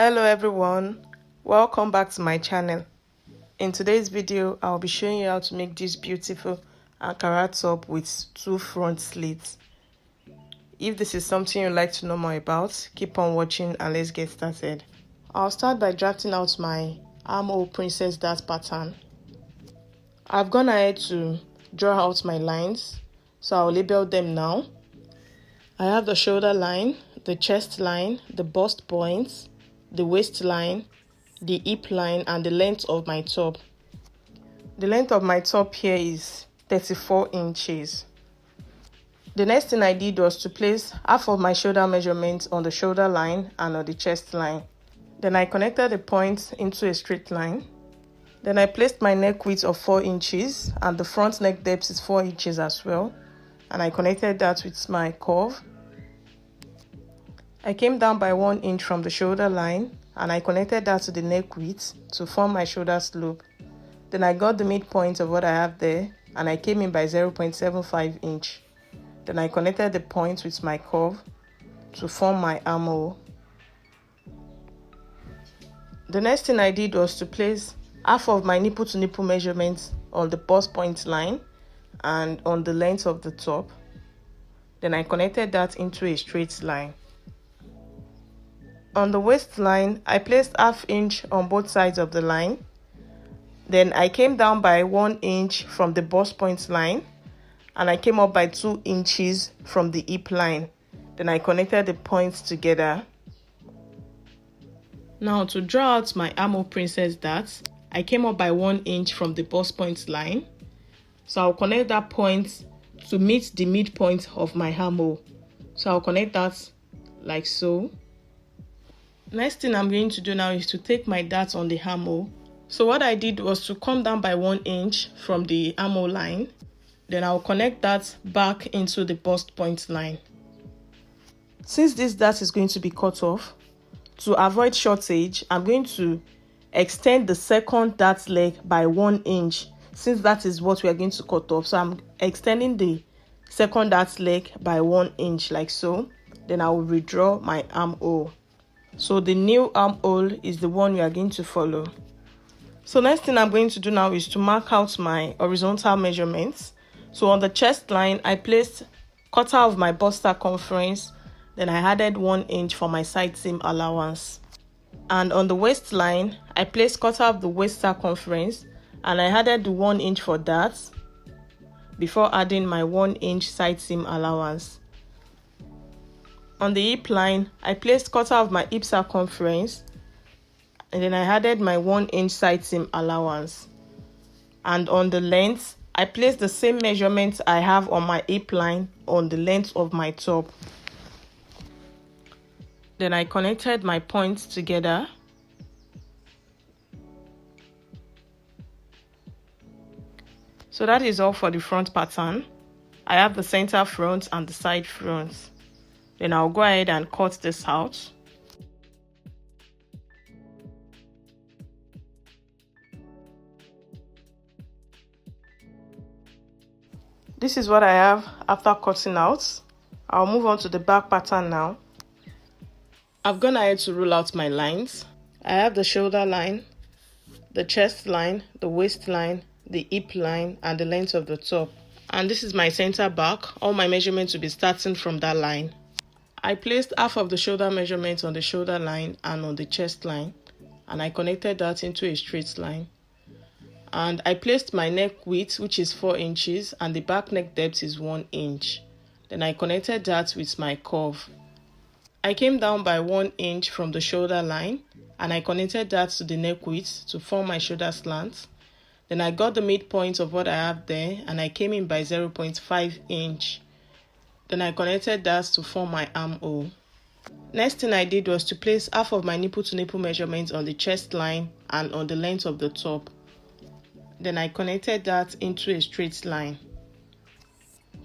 Hello everyone, welcome back to my channel. In today's video, I'll be showing you how to make this beautiful Ankara top with 2 front slits. If this is something you'd like to know more about, keep on watching and let's get started. I'll start by drafting out my armhole princess dart pattern. I've gone ahead to draw out my lines, so I'll label them now. I have the shoulder line, the chest line, the bust points, the waistline, the hip line, and the length of my top. The length of my top here is 34 inches. The next thing I did was to place half of my shoulder measurement on the shoulder line and on the chest line. Then I connected the points into a straight line. Then I placed my neck width of 4 inches and the front neck depth is 4 inches as well. And I connected that with my curve. I came down by 1 inch from the shoulder line and I connected that to the neck width to form my shoulder slope. Then I got the midpoint of what I have there and I came in by 0.75 inch. Then I connected the point with my curve to form my armhole. The next thing I did was to place half of my nipple to nipple measurements on the bust point line and on the length of the top. Then I connected that into a straight line. On the waistline, I placed half inch on both sides of the line. Then I came down by 1 inch from the bust point line and I came up by 2 inches from the hip line. Then I connected the points together. Now to draw out my armhole princess darts, I came up by 1 inch from the bust point line. So I'll connect that point to meet the midpoint of my armhole. So I'll connect that like so. Next thing I'm going to do now is to take my darts on the armhole. So what I did was to come down by 1 inch from the armhole line. Then I'll connect that back into the bust point line. Since this dart is going to be cut off, to avoid shortage, I'm going to extend the second dart leg by 1 inch, since that is what we are going to cut off. So I'm extending the second dart leg by 1 inch like so. Then I will redraw my armhole. So the new armhole is the one we are going to follow. So next thing I'm going to do now is to mark out my horizontal measurements. So on the chest line, I placed quarter of my bust circumference. Then I added 1 inch for my side seam allowance. And on the waistline, I placed quarter of the waist circumference and I added the 1 inch for that before adding my 1 inch side seam allowance. On the hip line, I placed quarter of my hip circumference and then I added my 1 inch side seam allowance. And on the length, I placed the same measurements I have on my hip line on the length of my top. Then I connected my points together. So that is all for the front pattern. I have the center front and the side fronts. Then I'll go ahead and cut this out. This is what I have after cutting out. I'll move on to the back pattern now. I've gone ahead to roll out my lines. I have the shoulder line, the chest line, the waistline, the hip line, and the length of the top. And this is my center back. All my measurements will be starting from that line. I placed half of the shoulder measurement on the shoulder line and on the chest line, and I connected that into a straight line. And I placed my neck width, which is 4 inches, and the back neck depth is 1 inch. Then I connected that with my curve. I came down by 1 inch from the shoulder line, and I connected that to the neck width to form my shoulder slant. Then I got the midpoint of what I have there, and I came in by 0.5 inch. Then I connected that to form my armhole. Next thing I did was to place half of my nipple to nipple measurement on the chest line and on the length of the top. Then I connected that into a straight line.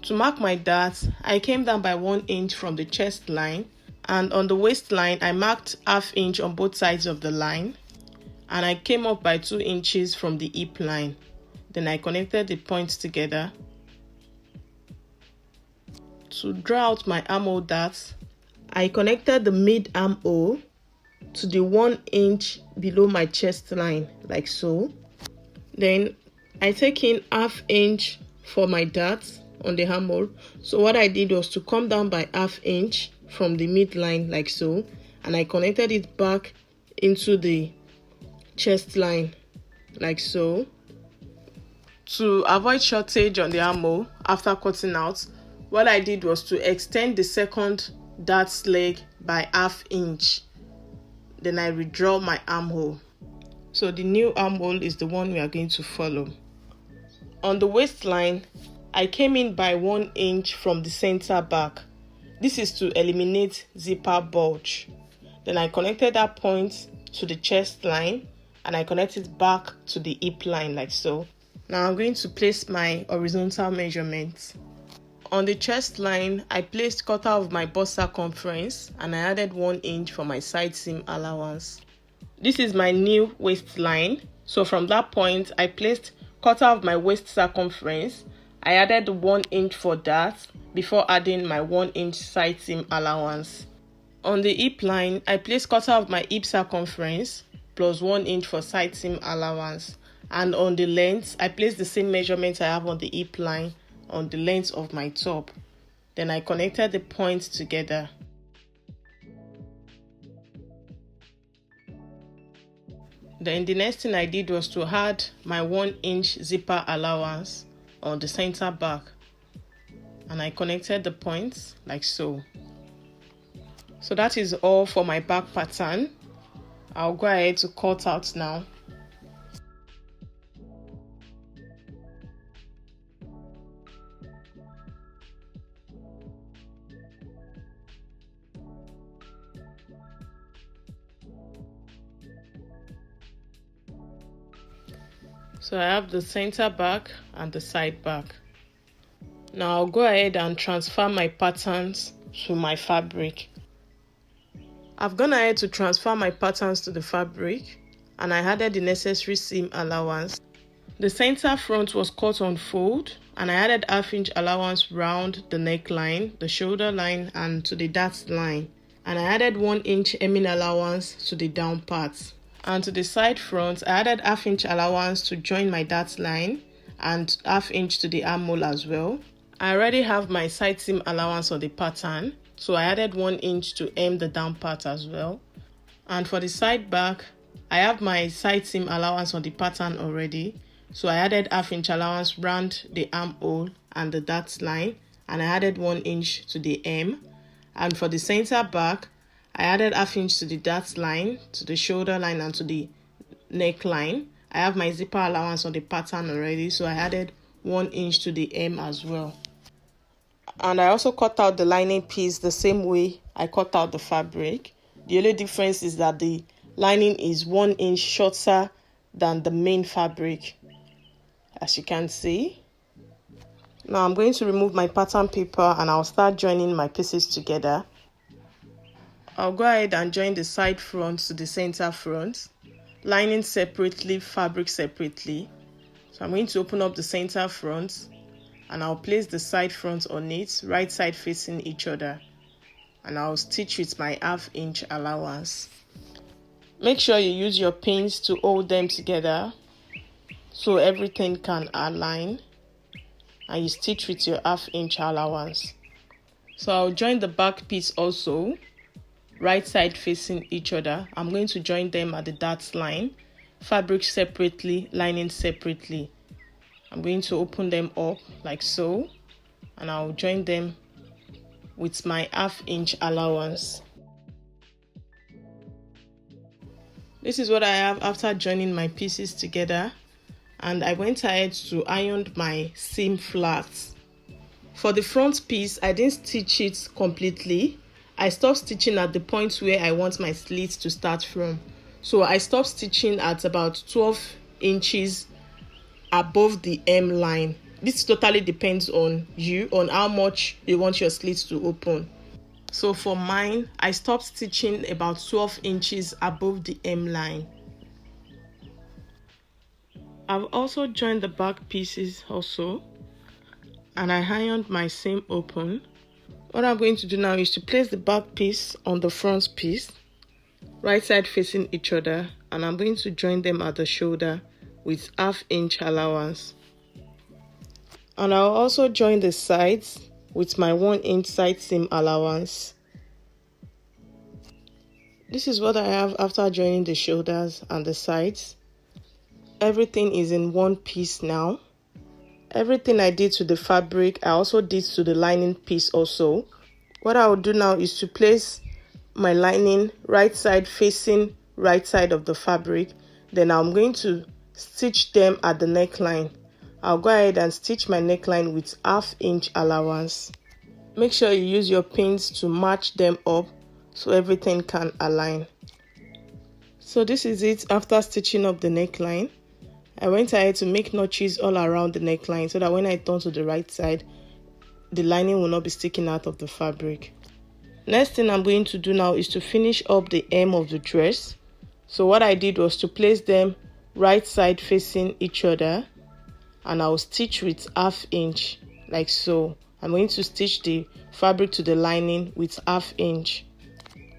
To mark my darts, I came down by 1 inch from the chest line, and on the waistline I marked half inch on both sides of the line, and I came up by 2 inches from the hip line. Then I connected the points together. To draw out my armhole darts, I connected the mid armhole to the 1 inch below my chest line, like so. Then I take in 1/2 inch for my darts on the armhole. So what I did was to come down by 1/2 inch from the midline, like so, and I connected it back into the chest line, like so. To avoid shortage on the armhole after cutting out, what I did was to extend the second darts leg by 1/2 inch. Then I redraw my armhole. So the new armhole is the one we are going to follow. On the waistline, I came in by 1 inch from the center back. This is to eliminate zipper bulge. Then I connected that point to the chest line and I connected back to the hip line, like so. Now I'm going to place my horizontal measurements. On the chest line, I placed 1/4 of my bust circumference and I added 1 inch for my side seam allowance. This is my new waistline. So from that point, I placed 1/4 of my waist circumference. I added 1 inch for that before adding my 1 inch side seam allowance. On the hip line, I placed 1/4 of my hip circumference plus 1 inch for side seam allowance. And on the length, I placed the same measurement I have on the hip line on the length of my top. Then I connected the points together. Then the next thing I did was to add my 1 inch zipper allowance on the center back. And I connected the points like so. So that is all for my back pattern. I'll go ahead to cut out now. So I have the center back and the side back. Now I'll go ahead and transfer my patterns to my fabric. I've gone ahead to transfer my patterns to the fabric and I added the necessary seam allowance. The center front was cut on fold and I added 1/2 inch allowance round the neckline, the shoulder line and to the dart line. And I added 1 inch hemming allowance to the down part. And to the side front, I added 1/2 inch allowance to join my dart line and 1/2 inch to the armhole as well. I already have my side seam allowance on the pattern, so I added 1 inch to hem the down part as well. And for the side back, I have my side seam allowance on the pattern already, so I added 1/2 inch allowance round the armhole and the dart line, and I added 1 inch to the hem. And for the center back, I added 1/2 inch to the dart line, to the shoulder line and to the neckline. I have my zipper allowance on the pattern already, so I added 1 inch to the hem as well. And I also cut out the lining piece the same way I cut out the fabric. The only difference is that the lining is 1 inch shorter than the main fabric, as you can see. Now I'm going to remove my pattern paper and I'll start joining my pieces together. I'll go ahead and join the side front to the center front, lining separately, fabric separately. So I'm going to open up the center front and I'll place the side front on it, right side facing each other. And I'll stitch with my 1/2 inch allowance. Make sure you use your pins to hold them together so everything can align. And you stitch with your 1/2 inch allowance. So I'll join the back piece also, right side facing each other. I'm going to join them at the dart line, fabric separately, lining separately. I'm going to open them up like so, and I'll join them with my 1/2 inch allowance. This is what I have after joining my pieces together, and I went ahead to iron my seam flats. For the front piece, I didn't stitch it completely. I stopped stitching at the point where I want my slits to start from. So I stopped stitching at about 12 inches above the hem line. This totally depends on you, on how much you want your slits to open. So for mine, I stopped stitching about 12 inches above the hem line. I've also joined the back pieces also, and I ironed my seam open. What I'm going to do now is to place the back piece on the front piece, right side facing each other, and I'm going to join them at the shoulder with 1/2 inch allowance. And I'll also join the sides with my 1 inch side seam allowance. This is what I have after joining the shoulders and the sides. Everything is in one piece now. Everything I did to the fabric, I also did to the lining piece also. What I will do now is to place my lining right side facing right side of the fabric. Then I'm going to stitch them at the neckline. I'll go ahead and stitch my neckline with 1/2 inch allowance. Make sure you use your pins to match them up so everything can align. So this is it after stitching up the neckline. I went ahead to make notches all around the neckline so that when I turn to the right side, the lining will not be sticking out of the fabric. Next thing I'm going to do now is to finish up the hem of the dress. So what I did was to place them right side facing each other, and I'll stitch with 1/2 inch like so. I'm going to stitch the fabric to the lining with 1/2 inch.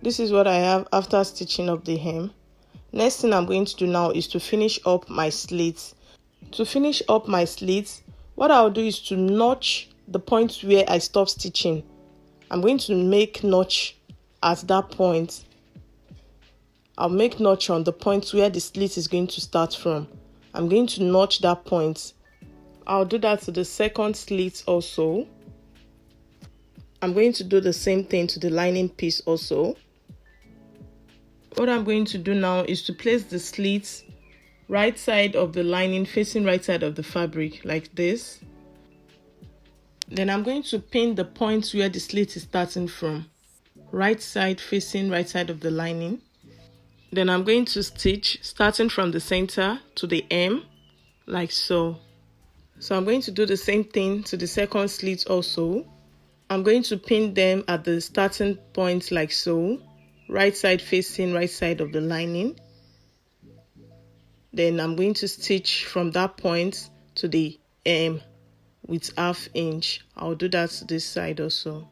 This is what I have after stitching up the hem. Next thing I'm going to do now is to finish up my slits. To finish up my slits, what I'll do is to notch the point where I stopped stitching. I'm going to make notch at that point. I'll make notch on the point where the slit is going to start from. I'm going to notch that point. I'll do that to the second slit also. I'm going to do the same thing to the lining piece also. What I'm going to do now is to place the slits right side of the lining facing right side of the fabric like this. Then I'm going to pin the point where the slit is starting from, right side facing right side of the lining. Then I'm going to stitch starting from the center to the hem like so. So I'm going to do the same thing to the second slit also. I'm going to pin them at the starting point like so, right side facing right side of the lining. Then I'm going to stitch from that point to the hem with 1/2 inch. I'll do that to this side also.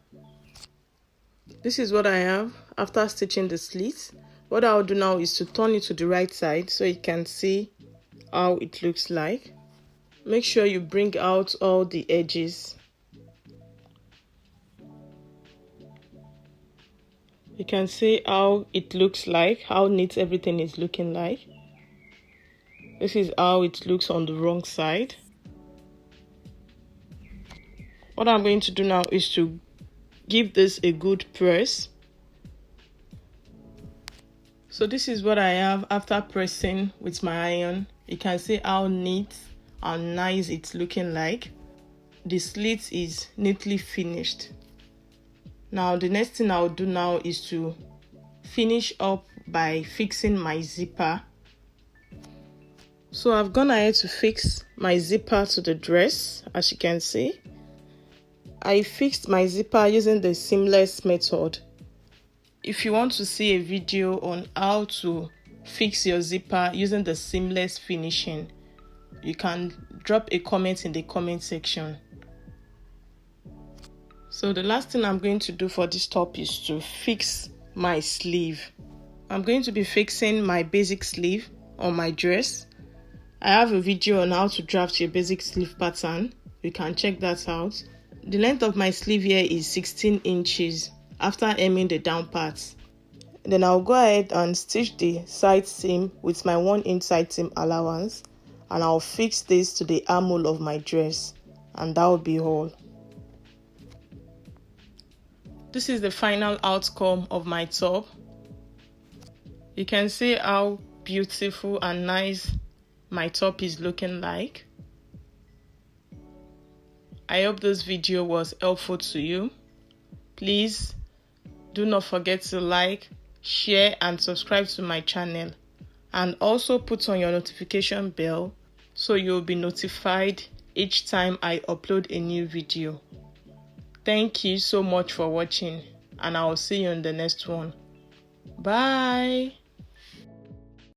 This is what I have after stitching the slits. What I'll do now is to turn it to the right side so you can see how it looks like. Make sure you bring out all the edges. You can see how it looks like, how neat everything is looking like. This is how it looks on the wrong side. What I'm going to do now is to give this a good press. So this is what I have after pressing with my iron. You can see how neat and nice it's looking like. The slit is neatly finished. Now the next thing I'll do now is to finish up by fixing my zipper. So I've gone ahead to fix my zipper to the dress. As you can see, I fixed my zipper using the seamless method. If you want to see a video on how to fix your zipper using the seamless finishing, you can drop a comment in the comment section. So the last thing I'm going to do for this top is to fix my sleeve. I'm going to be fixing my basic sleeve on my dress. I have a video on how to draft your basic sleeve pattern. You can check that out. The length of my sleeve here is 16 inches after hemming the down parts. Then I'll go ahead and stitch the side seam with my 1 inch side seam allowance, and I'll fix this to the armhole of my dress, and that will be all. This is the final outcome of my top. You can see how beautiful and nice my top is looking like. I hope this video was helpful to you. Please do not forget to like, share and subscribe to my channel, and also put on your notification bell so you'll be notified each time I upload a new video. Thank you so much for watching, and I will see you in the next one. Bye.